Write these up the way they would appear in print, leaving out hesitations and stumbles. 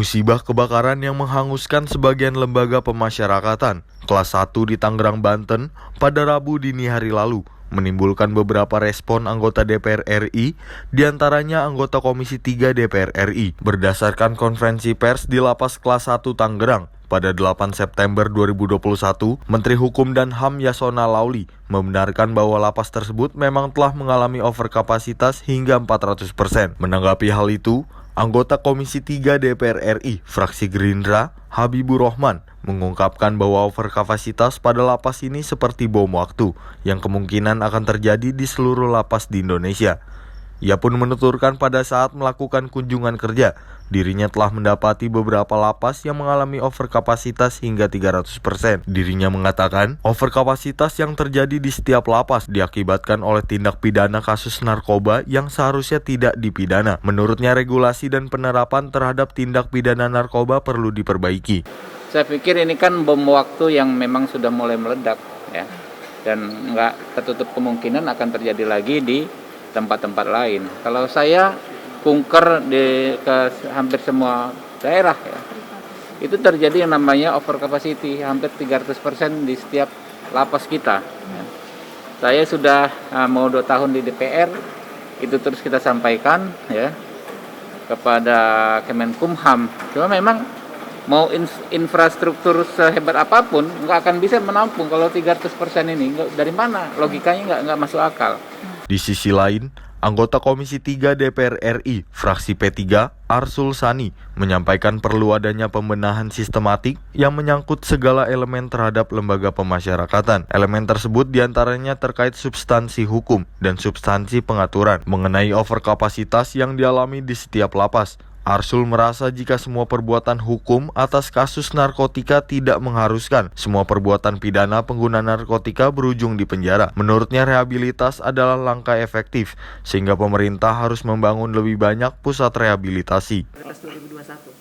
Musibah kebakaran yang menghanguskan sebagian lembaga pemasyarakatan kelas 1 di Tangerang, Banten pada Rabu dini hari lalu menimbulkan beberapa respon anggota DPR RI, diantaranya anggota Komisi 3 DPR RI. Berdasarkan konferensi pers di Lapas kelas 1 Tangerang pada 8 September 2021, Menteri Hukum dan HAM Yasona Lauli membenarkan bahwa lapas tersebut memang telah mengalami overkapasitas hingga 400%. Menanggapi hal itu, anggota Komisi 3 DPR RI, fraksi Gerindra, Habibur Rahman, mengungkapkan bahwa overkapasitas pada lapas ini seperti bom waktu, yang kemungkinan akan terjadi di seluruh lapas di Indonesia. Ia pun menuturkan pada saat melakukan kunjungan kerja, dirinya telah mendapati beberapa lapas yang mengalami overkapasitas hingga 300%. Dirinya mengatakan, overkapasitas yang terjadi di setiap lapas diakibatkan oleh tindak pidana kasus narkoba yang seharusnya tidak dipidana. Menurutnya, regulasi dan penerapan terhadap tindak pidana narkoba perlu diperbaiki. Saya pikir ini kan bom waktu yang memang sudah mulai meledak, ya, dan nggak tertutup kemungkinan akan terjadi lagi di tempat-tempat lain. Kalau saya kunker ke hampir semua daerah, ya, itu terjadi yang namanya over capacity, hampir 300% di setiap lapas kita. Ya. Saya sudah mau 2 tahun di DPR, itu terus kita sampaikan, ya, kepada Kemenkumham. Cuma memang mau infrastruktur sehebat apapun nggak akan bisa menampung kalau 300% ini. Dari mana? Logikanya nggak masuk akal. Di sisi lain, anggota Komisi 3 DPR RI, fraksi P3, Arsul Sani, menyampaikan perlu adanya pembenahan sistematik yang menyangkut segala elemen terhadap lembaga pemasyarakatan. Elemen tersebut diantaranya terkait substansi hukum dan substansi pengaturan mengenai overkapasitas yang dialami di setiap lapas. Arsul merasa jika semua perbuatan hukum atas kasus narkotika tidak mengharuskan semua perbuatan pidana pengguna narkotika berujung di penjara. Menurutnya, rehabilitas adalah langkah efektif, sehingga pemerintah harus membangun lebih banyak pusat rehabilitasi.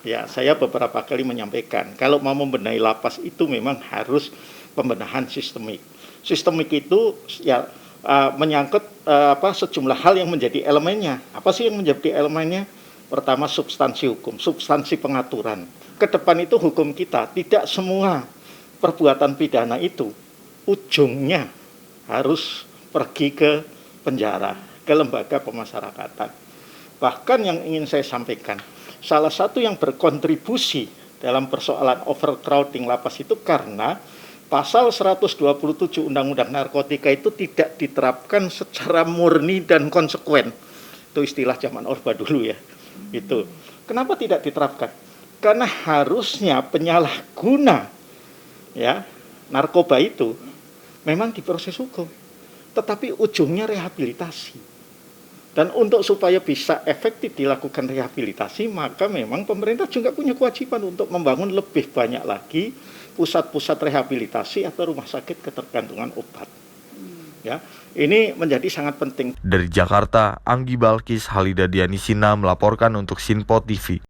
Ya, saya beberapa kali menyampaikan, kalau mau membenahi lapas itu memang harus pembenahan sistemik. Sistemik itu ya menyangkut sejumlah hal yang menjadi elemennya. Apa sih yang menjadi elemennya? Pertama, substansi hukum, substansi pengaturan. Ke depan itu hukum kita, tidak semua perbuatan pidana itu ujungnya harus pergi ke penjara, ke lembaga pemasyarakatan. Bahkan yang ingin saya sampaikan, salah satu yang berkontribusi dalam persoalan overcrowding lapas itu karena pasal 127 Undang-Undang Narkotika itu tidak diterapkan secara murni dan konsekuen. Itu istilah zaman Orba dulu, ya. Itu. Kenapa tidak diterapkan? Karena harusnya penyalahguna, ya, narkoba itu memang diproses hukum, tetapi ujungnya rehabilitasi. Dan untuk supaya bisa efektif dilakukan rehabilitasi, maka memang pemerintah juga punya kewajiban untuk membangun lebih banyak lagi pusat-pusat rehabilitasi atau rumah sakit ketergantungan obat. Ya, ini menjadi sangat penting. Dari Jakarta, Anggi Balkis Halida Dianisina melaporkan untuk Sinpo TV.